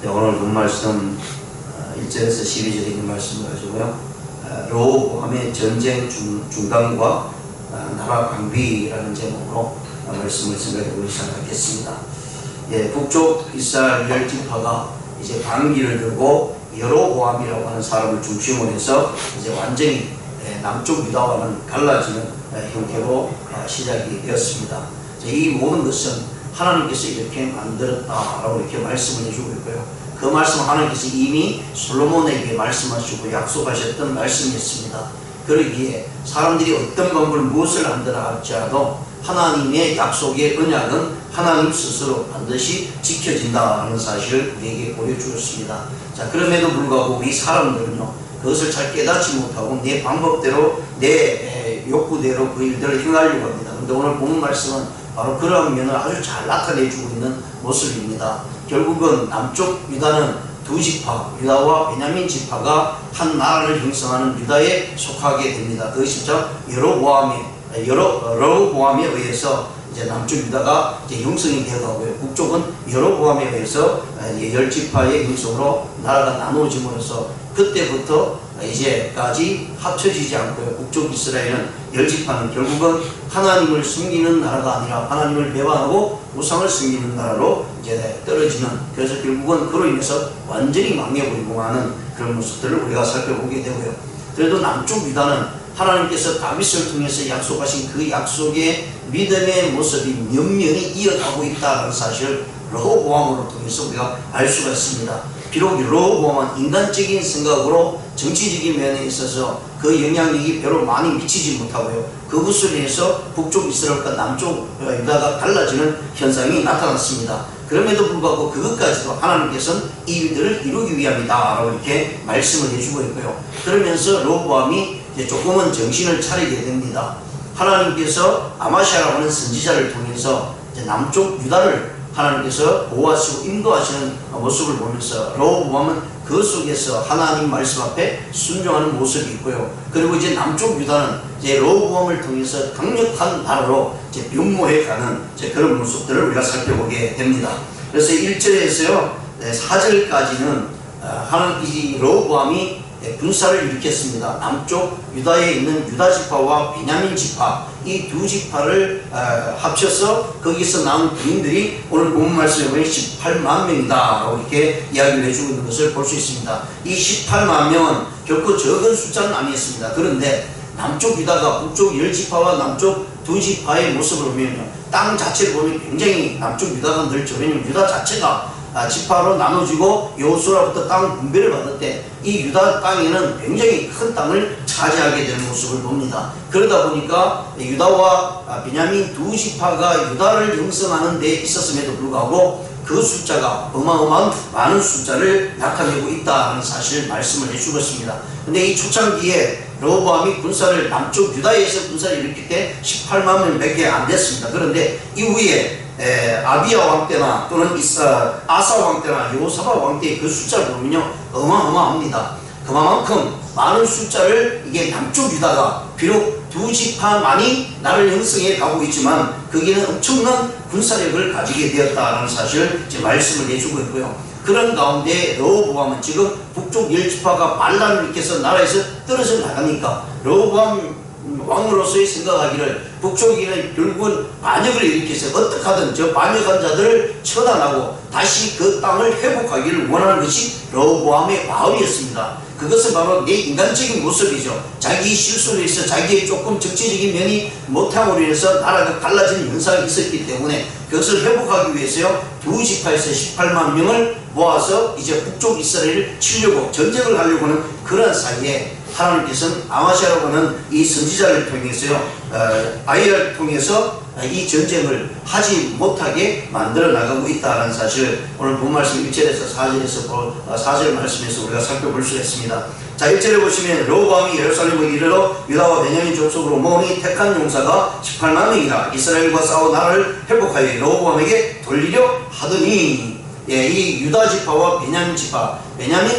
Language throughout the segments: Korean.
네, 오늘 본 말씀 1절에서 12절에 있는 말씀 가지고요. 르호보암의 전쟁 중단과 나라 강비라는 제목으로 말씀을 생각해보기 시작하겠습니다. 예, 북쪽 이스라엘 10지파가 이제 반기를 들고 여로보암이라고 하는 사람을 중심으로 해서 이제 완전히 남쪽 유다와는 갈라지는 형태로 시작이 되었습니다. 이 모든 것은 하나님께서 이렇게 만들었다라고 이렇게 말씀을 해주고 있고요. 그 말씀은 하나님께서 이미 솔로몬에게 말씀하시고 약속하셨던 말씀이었습니다. 그러기에 사람들이 어떤 방법을 무엇을 한다라 할지라도 하나님의 약속의 언약은 하나님 스스로 반드시 지켜진다는 사실을 우리에게 보여주었습니다. 자, 그럼에도 불구하고 우리 사람들은요, 그것을 잘 깨닫지 못하고 내 방법대로 내 욕구대로 그 일들을 행하려고 합니다. 그런데 오늘 본 말씀은 바로 그러한 면을 아주 잘 나타내주고 있는 모습입니다. 결국은 남쪽 유다는 두 지파, 유다와 베냐민 지파가 한 나라를 형성하는 유다에 속하게 됩니다. 그것이 여로보암에 의해서 이제 남쪽 유다가 이제 형성이 되어가고요. 북쪽은 여로보암에 의해서 10지파의 형성으로 나라가 나누어짐으로써 그때부터 이제까지 합쳐지지 않고요. 북쪽 이스라엘은 10지파는 결국은 하나님을 숨기는 나라가 아니라 하나님을 배반하고 우상을 숨기는 나라로 이제 떨어지는, 그래서 결국은 그로 인해서 완전히 망해버리고 마는 그런 모습들을 우리가 살펴보게 되고요. 그래도 남쪽 유다는 하나님께서 다윗을 통해서 약속하신 그 약속의 믿음의 모습이 면면히 이어가고 있다는 사실을 르호보암으로 통해서 우리가 알 수가 있습니다. 비록 르호보암은 인간적인 생각으로 정치적인 면에 있어서 그 영향력이 별로 많이 미치지 못하고요. 그것으로 인해서 북쪽 이스라엘과 남쪽 유다가 갈라지는 현상이 나타났습니다. 그럼에도 불구하고 그것까지도 하나님께서는 이 일들을 이루기 위함이다 라고 이렇게 말씀을 해주고 있고요. 그러면서 르호보암이 이제 조금은 정신을 차리게 됩니다. 하나님께서 아마시아라고 하는 선지자를 통해서 이제 남쪽 유다를 하나님께서 보호하시고 인도하시는 모습을 보면서 르호보암은 그 속에서 하나님 말씀 앞에 순종하는 모습이 있고요. 그리고 이제 남쪽 유다는 이제 르호보암을 통해서 강력한 나라로 이제 변모해가는 이제 그런 모습들을 우리가 살펴보게 됩니다. 그래서 1절에서요 4절까지는 이 르호보암이 군사를 일으켰습니다. 남쪽 유다에 있는 유다 지파와 베냐민 지파, 이 두 지파를 합쳐서 거기서 나온 군인들이 오늘 본 말씀에 보면 18만 명이다 라고 이렇게 이야기를 해주고 있는 것을 볼 수 있습니다. 이 18만 명은 결코 적은 숫자는 아니었습니다. 그런데 남쪽 유다가 북쪽 10지파와 남쪽 두 지파의 모습을 보면 땅 자체를 보면 굉장히 남쪽 유다가 넓죠. 왜냐하면 유다 자체가 지파로 나눠지고 여호수아부터 땅 분배를 받을 때 이 유다 땅에는 굉장히 큰 땅을 차지하게 되는 모습을 봅니다. 그러다 보니까 유다와 베냐민 두 지파가 유다를 형성하는 데 있었음에도 불구하고 그 숫자가 어마어마한 많은 숫자를 나타내고 있다는 사실을 말씀을 해주고 있습니다. 근데 이 초창기에 르호보암이 군사를 남쪽 유다에서 군사를 일으킬 때 18만 명밖에 안 됐습니다. 그런데 이후에 아비야 왕 때나 또는 아사 왕 때나 여호사밧 왕 때의 그 숫자를 보면요 어마어마합니다. 그만큼 많은 숫자를 이게 남쪽 유다가 비록 두 지파만이 나를 형성해 가고 있지만 거기는 엄청난 군사력을 가지게 되었다는 사실을 이제 말씀을 해주고 있고요. 그런 가운데 르호보암은 지금 북쪽 10지파가 반란을 일으켜서 나라에서 떨어져 나가니까 르호보암 왕으로서의 생각하기를 북쪽에는 결국은 반역을 일으켜서 어떻게 하든 저 반역한 자들을 처단하고 다시 그 땅을 회복하기를 원하는 것이 르호보암의 마음이었습니다. 그것은 바로 내 인간적인 모습이죠. 자기 실수로 해서 자기의 조금 정치적인 면이 못함으로 인해서 나라가 갈라지는 현상이 있었기 때문에 그것을 회복하기 위해서요 두 지파에서 18만 명을 모아서 이제 북쪽 이스라엘을 치려고 전쟁을 하려고 하는 그런 사이에 하나님께서는 아마시아라고 하는 이 선지자를 통해서요 아이를 통해서 이 전쟁을 하지 못하게 만들어 나가고 있다는 사실을 오늘 본 말씀 1절에서 4절 말씀에서 우리가 살펴볼 수 있습니다. 자, 1절에 보시면 르호보암이 예루살렘을 이르러 유다와 베냐민 족속으로 모으니 택한 용사가 18만 명이라 이스라엘과 싸워 나라를 회복하여 르호보암에게 돌리려 하더니, 이 유다 지파와 베냐민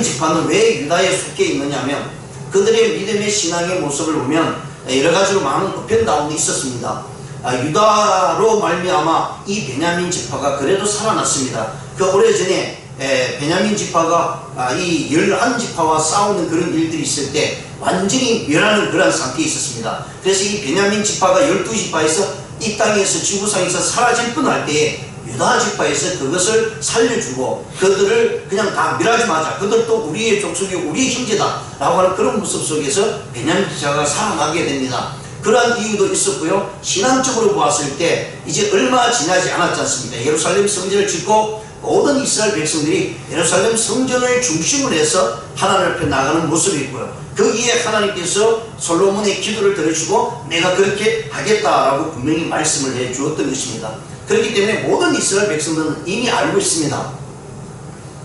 지파는 왜 유다에 속해 있느냐면 그들의 믿음의 신앙의 모습을 보면 여러 가지로 많은 우편다운이 있었습니다. 유다로 말미암아 이 베냐민 지파가 그래도 살아났습니다. 그 오래전에 베냐민 지파가 이 11지파와 싸우는 그런 일들이 있을 때 완전히 멸하는 그런 상태에 있었습니다. 그래서 이 베냐민 지파가 12지파에서 이 땅에서 지구상에서 사라질 뻔할 때에 유다 지파에서 그것을 살려주고 그들을 그냥 다 멸하지 마자, 그들도 우리의 족속이고 우리의 형제다 라고 하는 그런 모습 속에서 베냐민 지파가 살아나게 됩니다. 그러한 이유도 있었고요. 신앙적으로 보았을 때 이제 얼마 지나지 않았지 않습니까? 예루살렘 성전을 짓고 모든 이스라엘 백성들이 예루살렘 성전을 중심으로 해서 하나님 앞에 나가는 모습이 있고요. 거기에 하나님께서 솔로몬의 기도를 들으시고 내가 그렇게 하겠다라고 분명히 말씀을 해 주었던 것입니다. 그렇기 때문에 모든 이스라엘 백성들은 이미 알고 있습니다.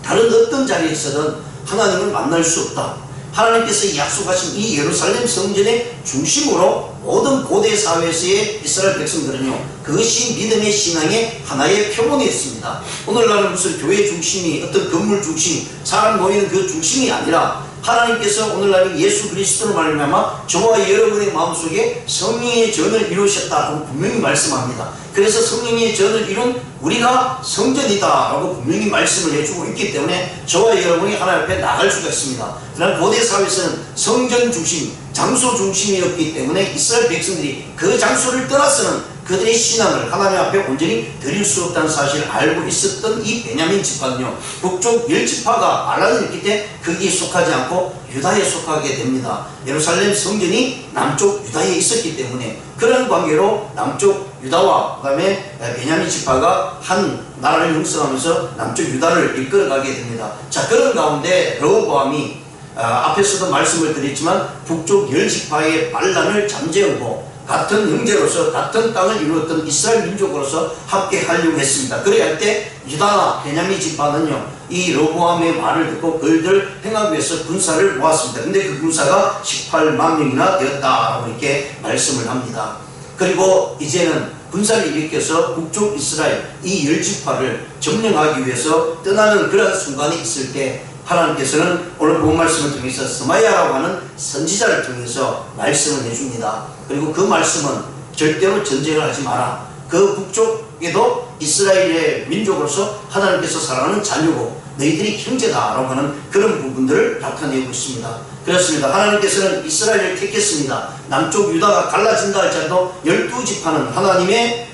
다른 어떤 자리에서든 하나님을 만날 수 없다. 하나님께서 약속하신 이 예루살렘 성전의 중심으로 모든 고대 사회에서의 이스라엘 백성들은요, 그것이 믿음의 신앙의 하나의 표본이었습니다. 오늘날은 무슨 교회 중심이, 어떤 건물 중심, 사람 모이는 그 중심이 아니라 하나님께서 오늘날은 예수 그리스도로 말미암아 저와 여러분의 마음속에 성령의 전을 이루셨다고 분명히 말씀합니다. 그래서 성령의 전을 이룬 우리가 성전이다 라고 분명히 말씀을 해주고 있기 때문에 저와 여러분이 하나님 앞에 나갈 수가 있습니다. 그러나 고대 사회에서는 성전 중심, 장소 중심이었기 때문에 이스라엘 백성들이 그 장소를 떠나서는 그들의 신앙을 하나님 앞에 온전히 드릴 수 없다는 사실을 알고 있었던 이 베냐민 지파는요, 북쪽 10지파가 말라는 있기 때문에 거기에 속하지 않고 유다에 속하게 됩니다. 예루살렘 성전이 남쪽 유다에 있었기 때문에 그런 관계로 남쪽 유다와 그 다음에 베냐민 지파가 한 나라를 형성하면서 남쪽 유다를 이끌어가게 됩니다. 자, 그런 가운데 르호보암이 앞에서도 말씀을 드렸지만 북쪽 10지파의 반란을 잠재우고 같은 형제로서 같은 땅을 이루었던 이스라엘 민족으로서 함께 하려고 했습니다. 그래야 할 때 유다나 베냐민 지파는요, 이 르호보암의 말을 듣고 그들을 행하기 위해서 군사를 모았습니다. 근데 그 군사가 18만 명이나 되었다라고 이렇게 말씀을 합니다. 그리고 이제는 군사를 일으켜서 북쪽 이스라엘 이 10지파를 점령하기 위해서 떠나는 그런 순간이 있을 때 하나님께서는 오늘 본 말씀을 통해서 스마야라고 하는 선지자를 통해서 말씀을 해줍니다. 그리고 그 말씀은 절대로 전쟁을 하지 마라. 그 북쪽에도 이스라엘의 민족으로서 하나님께서 사랑하는 자녀고 너희들이 형제다라고 하는 그런 부분들을 나타내고 있습니다. 그렇습니다. 하나님께서는 이스라엘을 택했습니다. 남쪽 유다가 갈라진다 할지라도 12지파는 하나님의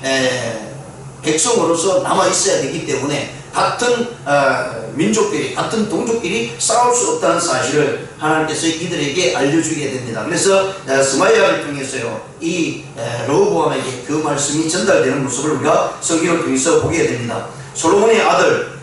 백성으로서 남아있어야 되기 때문에 같은 민족끼리, 같은 동족끼리 싸울 수 없다는 사실을 하나님께서 이들에게 알려주게 됩니다. 그래서 스마야를 통해서요, 이 르호보암에게 그 말씀이 전달되는 모습을 우리가 성경을 통해서 보게 됩니다. 솔로몬의 아들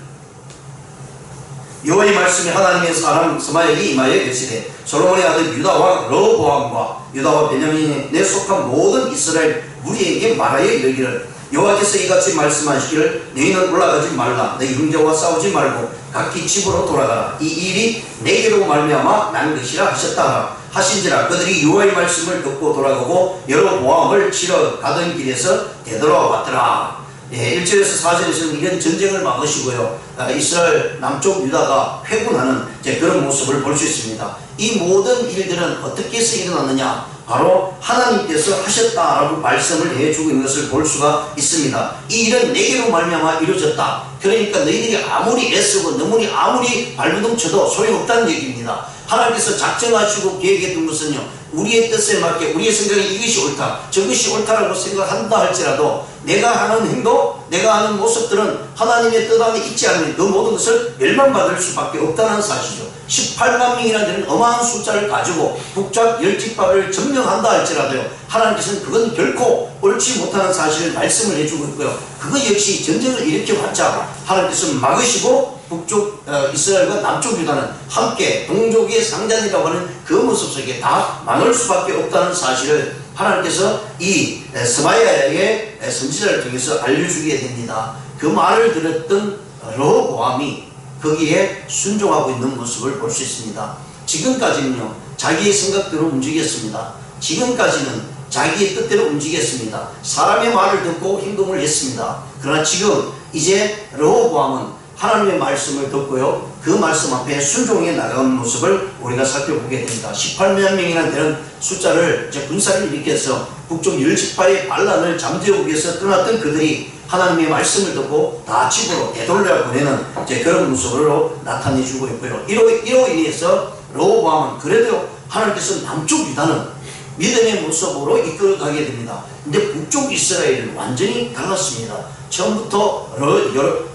여호와의 말씀이 하나님의 사람 스마야에게 임하여 이르시되 솔로몬의 아들 유다 왕 르호보암과 유다와 베냐민에 속한 모든 이스라엘 무리에게 말하여 이르기를 여호와께서 이같이 말씀하시기를 너희는 올라가지 말라. 너희 형제와 싸우지 말고 각기 집으로 돌아가라. 이 일이 내게로 말미암아 난 것이라 하셨다 하신지라. 그들이 여호와의 말씀을 듣고 돌아가고 여러 모함을 치러 가던 길에서 되돌아왔더라. 1절에서 4절에서는 이런 전쟁을 막으시고요, 이스라엘 남쪽 유다가 회군하는 그런 모습을 볼 수 있습니다. 이 모든 일들은 어떻게 해서 일어났느냐? 바로 하나님께서 하셨다라고 말씀을 해주고 있는 것을 볼 수가 있습니다. 이 일은 내게로 말미암아 이루어졌다. 그러니까 너희들이 아무리 애쓰고 너무니 아무리 발버둥 쳐도 소용없다는 얘기입니다. 하나님께서 작정하시고 계획했던 것은요, 우리의 뜻에 맞게 우리의 생각에 이것이 옳다, 저것이 옳다라고 생각한다 할지라도 내가 하는 행동, 내가 하는 모습들은 하나님의 뜻 안에 있지 않으면 그 모든 것을 멸망받을 수밖에 없다는 사실이죠. 18만 명이라는 데는 어마어마한 숫자를 가지고 북쪽 10지파를 점령한다 할지라도요, 하나님께서는 그건 결코 옳지 못하는 사실을 말씀을 해주고 있고요, 그것 역시 전쟁을 일으켜봤자 하나님께서 막으시고 북쪽 이스라엘과 남쪽 유다는 함께 동족의 상잔이라고 하는 그 모습 속에 다 망할 수밖에 없다는 사실을 하나님께서 이 스마야의 선지자를 통해서 알려주게 됩니다. 그 말을 들었던 르호보암이 거기에 순종하고 있는 모습을 볼 수 있습니다. 지금까지는요, 자기의 생각대로 움직였습니다. 지금까지는 자기의 뜻대로 움직였습니다. 사람의 말을 듣고 행동을 했습니다. 그러나 지금 이제 르호보암은 하나님의 말씀을 듣고요, 그 말씀 앞에 순종해 나가는 모습을 우리가 살펴보게 됩니다. 18만 명이나 되는 숫자를 군사를 일으켜서 북쪽 10지파의 반란을 잠재우기 위해서 떠났던 그들이 하나님의 말씀을 듣고 다 집으로 되돌려 보내는 이제 그런 모습으로 나타내주고 있고요. 이로 인해서 르호보암은 그래도 하나님께서 남쪽 유다는 믿음의 모습으로 이끌어가게 됩니다. 근데 북쪽 이스라엘은 완전히 달랐습니다. 처음부터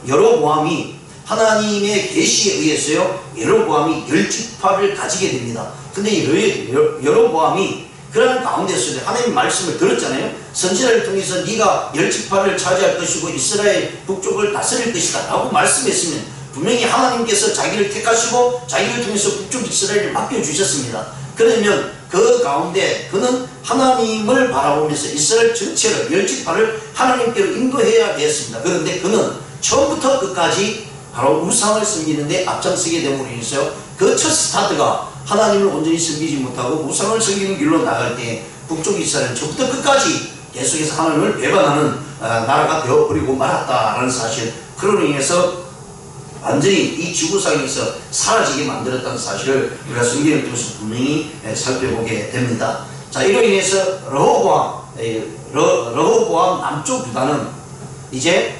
여로보암이 하나님의 계시에 의해서요, 여로보암이 10지파를 가지게 됩니다. 근데 여로보암이 그런 가운데서 하나님의 말씀을 들었잖아요. 선지자를 통해서 네가 10지파를 차지할 것이고 이스라엘 북쪽을 다스릴 것이다 라고 말씀했으면 분명히 하나님께서 자기를 택하시고 자기를 통해서 북쪽 이스라엘을 맡겨주셨습니다. 그러면 그 가운데 그는 하나님을 바라보면서 이스라엘 전체를 10지파를 하나님께로 인도해야 되었습니다. 그런데 그는 처음부터 끝까지 바로 우상을 섬기는데 앞장서게 됨으로 인해서 그 첫 스타트가 하나님을 온전히 섬기지 못하고 우상을 섬기는 길로 나갈 때 북쪽 이스라엘은 처음부터 끝까지 계속해서 하나님을 배반하는 나라가 되어버리고 말았다라는 사실, 그로 인해서 완전히 이 지구상에서 사라지게 만들었다는 사실을 우리가 성경을 통해서 분명히 살펴보게 됩니다. 자, 이로 인해서 르호보암 남쪽 유다는 이제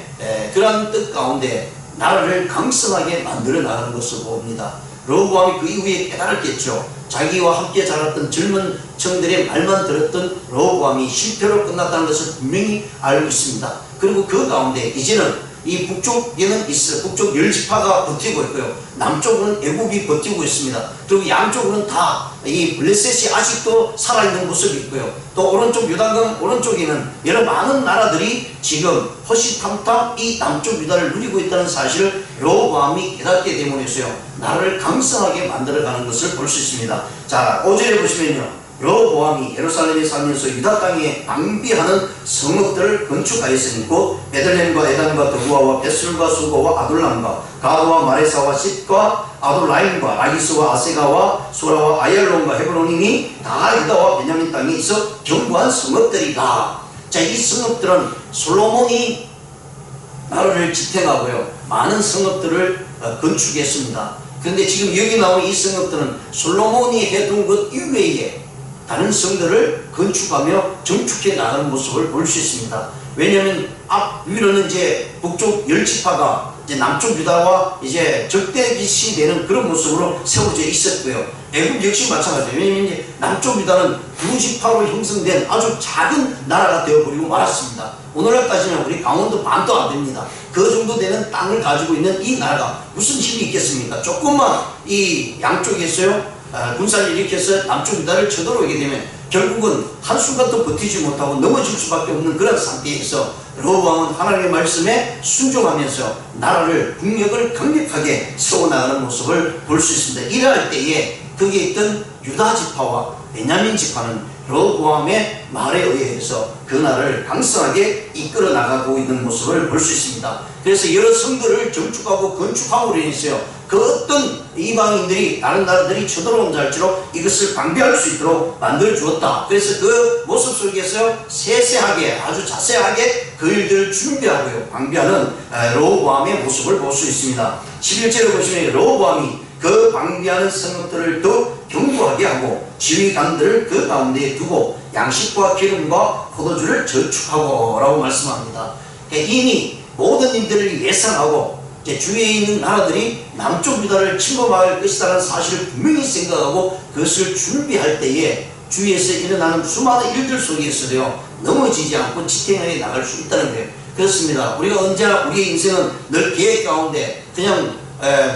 그러한 뜻 가운데 나라를 강성하게 만들어 나가는 것을 봅니다. 르호보암이 그 이후에 깨달았겠죠. 자기와 함께 자랐던 젊은 청들의 말만 들었던 르호보암이 실패로 끝났다는 것을 분명히 알고 있습니다. 그리고 그 가운데 이제는 이 북쪽에는 북쪽 10지파가 버티고 있고요. 남쪽은 애굽이 버티고 있습니다. 그리고 양쪽으로는 다 이 블레셋이 아직도 살아있는 모습이 있고요. 또 오른쪽 요단강 오른쪽에는 여러 많은 나라들이 지금 허시탐탐 이 남쪽 유다를 누리고 있다는 사실을 르호보암이 깨닫게 됨으로써요, 나라를 강성하게 만들어가는 것을 볼 수 있습니다. 자, 5절에 보시면요, 르호보암이 예루살렘에 살면서 유다 땅에 방비하는 성읍들을 건축하였으니 곧 베들레헴과 에단과 드부아와 베슬과 수고와 아둘람과 가드와 마레사와 싯과 아둘라임과 라기스와 아세가와 소라와 아얄론과 헤브론이니 다 유다와 베냐민 땅에 있어 견고한 성읍들이다. 자, 이 성읍들은 솔로몬이 나라를 지탱하고요, 많은 성읍들을 건축했습니다. 그런데 지금 여기 나온 이 성읍들은 솔로몬이 해둔 것 이외에 다른 성들을 건축하며 정축해 나가는 모습을 볼 수 있습니다. 왜냐하면 앞 위로는 이제 북쪽 10지파가 이제 남쪽 유다와 이제 적대시 되는 그런 모습으로 세워져 있었고요. 애굽 역시 마찬가지예요. 왜냐하면 이제 남쪽 유다는 2지파로 형성된 아주 작은 나라가 되어버리고 말았습니다. 오늘날 따지면 우리 강원도 반도 안 됩니다. 그 정도 되는 땅을 가지고 있는 이 나라가 무슨 힘이 있겠습니까? 조금만 이 양쪽에서요 군사를 일으켜서 남쪽 유다를 쳐들어오게 되면 결국은 한순간도 버티지 못하고 넘어질 수밖에 없는 그런 상태에서 르호보암은 하나님의 말씀에 순종하면서 나라를 국력을 강력하게 세워나가는 모습을 볼 수 있습니다. 이러할 때에 거기에 있던 유다 지파와 베냐민 지파는 르호보암의 말에 의해서 그 나라를 강성하게 이끌어 나가고 있는 모습을 볼 수 있습니다. 그래서 여러 성들을 건축하고 건축함으로 인해서요, 그 어떤 이방인들이 다른 나라들이 쳐들어온 잘지로 이것을 방비할 수 있도록 만들어 주었다. 그래서 그 모습 속에서 세세하게 아주 자세하게 그 일들을 준비하고요, 방비하는 르호보암의 모습을 볼 수 있습니다. 11절에 보시면 르호보암이 그 방비하는 성읍들을 더 견고하게 하고 지휘관들을 그 가운데에 두고 양식과 기름과 포도주를 저축하고 라고 말씀합니다. 이미 모든 일들을 예상하고 이제 주위에 있는 나라들이 남쪽 유다를 침범할 것이라는 사실을 분명히 생각하고 그것을 준비할 때에 주위에서 일어나는 수많은 일들 속에서도요, 넘어지지 않고 지탱하게 나갈 수 있다는 거예요. 그렇습니다. 우리가 언제나 우리의 인생은 늘 계획 가운데 그냥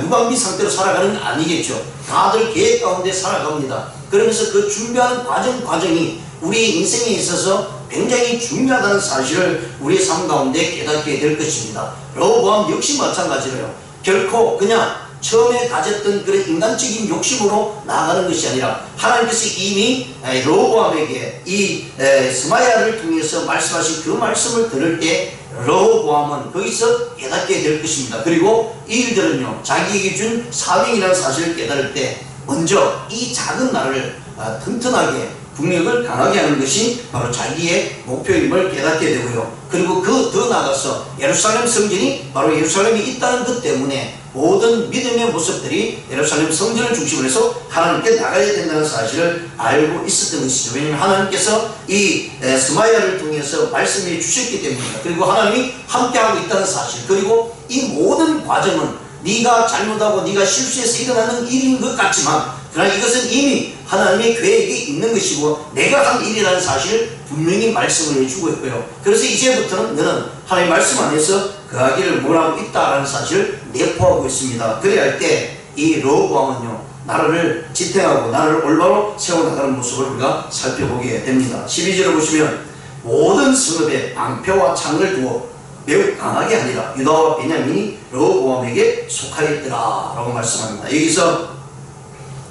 무방비 상태로 살아가는 건 아니겠죠. 다들 계획 가운데 살아갑니다. 그러면서 그 준비하는 과정이 우리 인생에 있어서 굉장히 중요하다는 사실을 우리의 삶 가운데 깨닫게 될 것입니다. 르호보암 역시 마찬가지로요, 결코 그냥 처음에 가졌던 그런 인간적인 욕심으로 나아가는 것이 아니라 하나님께서 이미 르호보암에게 이 스마야를 통해서 말씀하신 그 말씀을 들을 때 르호보암은 거기서 깨닫게 될 것입니다. 그리고 이 일들은요, 자기에게 준 사명이라는 사실을 깨달을 때 먼저 이 작은 나라를 튼튼하게 국력을 강하게 하는 것이 바로 자기의 목표임을 깨닫게 되고요. 그리고 그 더 나아가서 예루살렘 성전이 바로 예루살렘이 있다는 것 때문에 모든 믿음의 모습들이 예루살렘 성전을 중심으로 해서 하나님께 나가야 된다는 사실을 알고 있었던 것이죠. 왜냐하면 하나님께서 이 스마야를 통해서 말씀해 주셨기 때문입니다. 그리고 하나님이 함께하고 있다는 사실, 그리고 이 모든 과정은 네가 잘못하고 네가 실수해서 일어나는 일인 것 같지만 그러나 이것은 이미 하나님의 계획이 있는 것이고 내가 한 일이라는 사실을 분명히 말씀을 해주고 있고요. 그래서 이제부터는 너는 하나님의 말씀 안에서 거하기를 원하고 있다라는 사실을 내포하고 있습니다. 그래야 할 때 이 르호보암은요, 나라를 지탱하고 나라를 올바로 세워나가는 모습을 우리가 살펴보게 됩니다. 12절을 보시면 모든 성읍에 방패와 창을 두어 매우 강하게 하니라. 유다와 베냐민이 르호보암에게 속하였더라 라고 말씀합니다. 여기서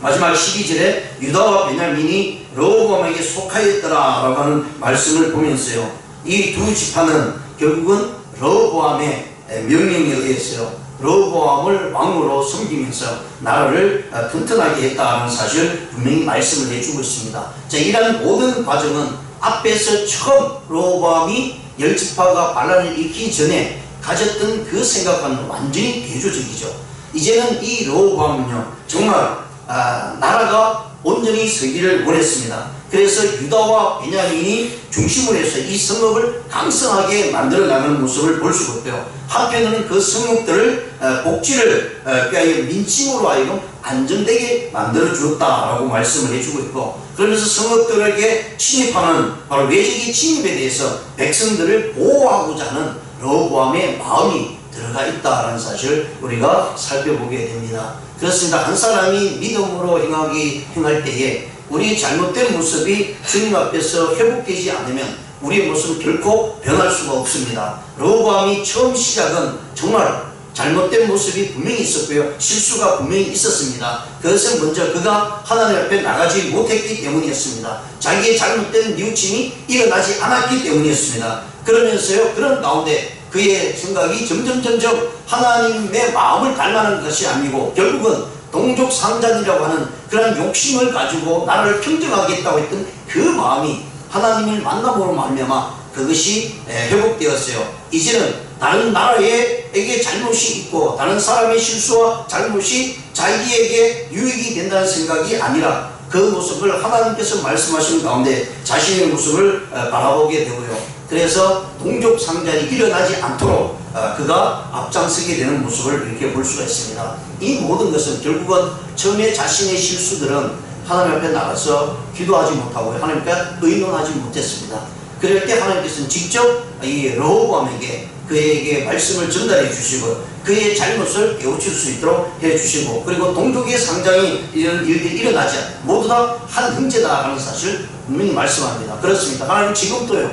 마지막 12절에 유다와 베냐민이 르호보암에게 속하였더라 라고 하는 말씀을 보면서요, 이 두 지파는 결국은 르호보암의 명령에 의해서요, 르호보암을 왕으로 섬기면서 나라를 튼튼하게 했다는 사실을 분명히 말씀을 해주고 있습니다. 자, 이러한 모든 과정은 앞에서 처음 르호보암이 10지파가 반란을 일으키기 전에 가졌던 그 생각과는 완전히 대조적이죠. 이제는 이 르호보암은요, 정말 나라가 온전히 서기를 원했습니다. 그래서 유다와 베냐민이 중심으로 해서 이 성읍을 강성하게 만들어가는 모습을 볼 수가 있고요. 한편으로는 그 성읍들을 복지를 꾀하여 민심으로 하여금 안정되게 만들어 주었다라고 말씀을 해주고 있고, 그러면서 성읍들에게 침입하는 바로 외적인 침입에 대해서 백성들을 보호하고자 하는 르호보암의 마음이 들어가 있다라는 사실을 우리가 살펴보게 됩니다. 그렇습니다. 한 사람이 믿음으로 행할 때에 우리 잘못된 모습이 주님 앞에서 회복되지 않으면 우리의 모습은 결코 변할 수가 없습니다. 르호보암이 처음 시작은 정말 잘못된 모습이 분명히 있었고요, 실수가 분명히 있었습니다. 그것은 먼저 그가 하나님 앞에 나가지 못했기 때문이었습니다. 자기의 잘못된 뉘우침이 일어나지 않았기 때문이었습니다. 그러면서요, 그런 가운데 그의 생각이 점점 하나님의 마음을 닮아가는 것이 아니고 결국은 동족 상잔이라고 하는 그런 욕심을 가지고 나라를 평정하겠다고 했던 그 마음이 하나님을 만남으로 말미암아 그것이 회복되었어요. 이제는 다른 나라에게 잘못이 있고 다른 사람의 실수와 잘못이 자기에게 유익이 된다는 생각이 아니라 그 모습을 하나님께서 말씀하신 가운데 자신의 모습을 바라보게 되고요. 그래서 동족 상잔이 일어나지 않도록 그가 앞장서게 되는 모습을 이렇게 볼 수가 있습니다. 이 모든 것은 결국은 처음에 자신의 실수들은 하나님 앞에 나가서 기도하지 못하고 하나님께 의논하지 못했습니다. 그럴 때 하나님께서는 직접 이 르호보암에게 그에게 말씀을 전달해 주시고 그의 잘못을 깨우칠 수 있도록 해 주시고, 그리고 동족의 상장이 이런 일들이 일어나지 않고 모두 다 한 형제다 하는 사실을 분명히 말씀합니다. 그렇습니다. 하나님 지금도요,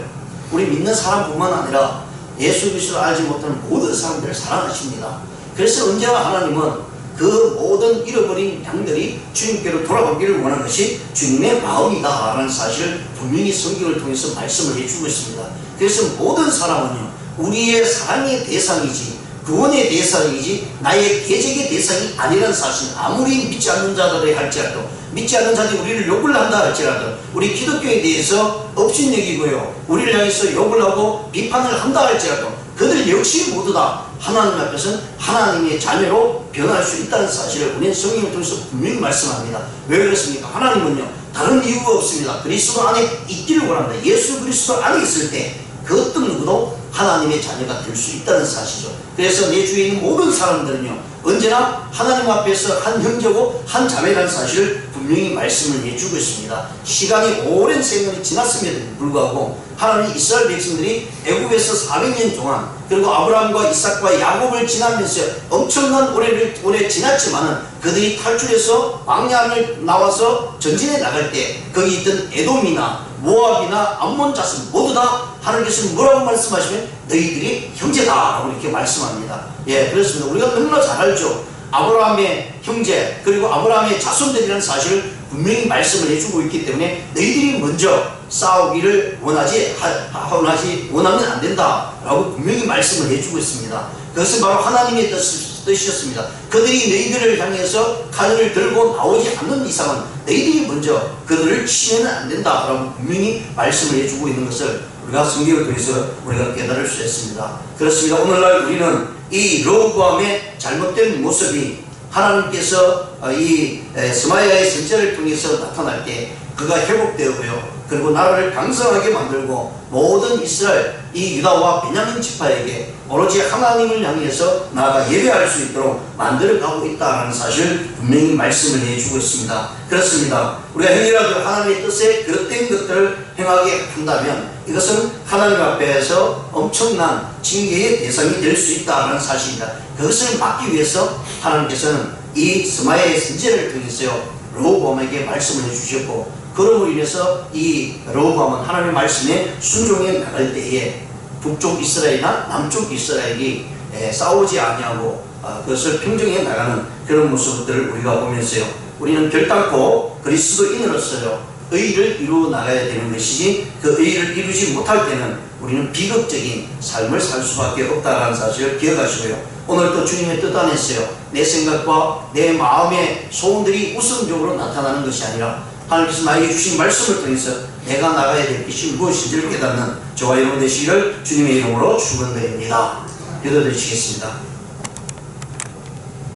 우리 믿는 사람뿐만 아니라 예수 그리스도를 알지 못하는 모든 사람들을 사랑하십니다. 그래서 언제나 하나님은 그 모든 잃어버린 양들이 주님께로 돌아오기를 원하는 것이 주님의 마음이다 라는 사실을 분명히 성경을 통해서 말씀을 해주고 있습니다. 그래서 모든 사람은요, 우리의 사랑의 대상이지 구원의 대상이지 나의 계적의 대상이 아니라는 사실, 아무리 믿지 않는 자들이 할지라도, 믿지 않는 자들이 우리를 욕을 한다 할지라도, 우리 기독교에 대해서 업신여기고요, 우리를 향해서 욕을 하고 비판을 한다 할지라도 그들 역시 모두 다 하나님 앞에서는 하나님의 자녀로 변할 수 있다는 사실을 우리는 성경을 통해서 분명히 말씀합니다. 왜 그렇습니까? 하나님은요, 다른 이유가 없습니다. 그리스도 안에 있기를 원합니다. 예수 그리스도 안에 있을 때 그 어떤 누구도 하나님의 자녀가 될 수 있다는 사실이죠. 그래서 내 주위에 있는 모든 사람들은요, 언제나 하나님 앞에서 한 형제고 한 자매라는 사실을 분명히 말씀을 해주고 있습니다. 시간이 오랜 세월이 지났음에도 불구하고 하나님 이스라엘 백성들이 애굽에서 400년 동안, 그리고 아브라함과 이삭과 야곱을 지나면서 엄청난 오래 지났지만은 그들이 탈출해서 광야를 나와서 전진해 나갈 때 거기 있던 에돔이나 모압이나 암몬 자손 모두 다 하나님께서 뭐라고 말씀하시면 너희들이 형제다라고 이렇게 말씀합니다. 예, 그렇습니다. 우리가 너무나 잘 알죠. 아브라함의 형제 그리고 아브라함의 자손들이라는 사실을 분명히 말씀을 해주고 있기 때문에 너희들이 먼저 싸우기를 원하면 안 된다라고 분명히 말씀을 해주고 있습니다. 그것은 바로 하나님의 뜻을 뜻이었습니다. 그들이 너희들을 향해서 칼을 들고 나오지 않는 이상은 너희들이 먼저 그들을 치면은 안 된다라고 분명히 말씀을 해주고 있는 것을 우리가 성경을 통해서 우리가 깨달을 수 있습니다. 그렇습니다. 오늘날 우리는 이 르호보암의 잘못된 모습이 하나님께서 이 스마야의 선제를 통해서 나타날 때 그가 회복되고요. 그리고 나라를 강성하게 만들고 모든 이스라엘 이 유다와 베냐민 지파에게 오로지 하나님을 향해서 나아가 예배할 수 있도록 만들어가고 있다는 사실 분명히 말씀을 해주고 있습니다. 그렇습니다. 우리가 행위라도 하나님의 뜻에 그릇된 것들을 행하게 한다면 이것은 하나님 앞에서 엄청난 징계의 대상이 될 수 있다는 사실입니다. 그것을 막기 위해서 하나님께서는 이 스마야의 선제를 통해서요 르호보암에게 말씀을 해주셨고, 그럼으로 인해서 이 르호보암은 하나님의 말씀에 순종해 나갈 때에 북쪽 이스라엘이나 남쪽 이스라엘이 싸우지 아니하고 그것을 평정해 나가는 그런 모습들을 우리가 보면서요, 우리는 결단코 그리스도인으로서요 의를 이루어 나가야 되는 것이지, 그 의를 이루지 못할 때는 우리는 비극적인 삶을 살 수밖에 없다는 사실을 기억하시고요. 오늘도 주님의 뜻 안에서요 내 생각과 내 마음의 소원들이 우선적으로 나타나는 것이 아니라 하나님께서 나에게 주신 말씀을 통해서 내가 나가야 될 것이 무엇인지를 깨닫는 저와 여러분 되시기를 주님의 이름으로 축원드립니다. 기도드리시겠습니다.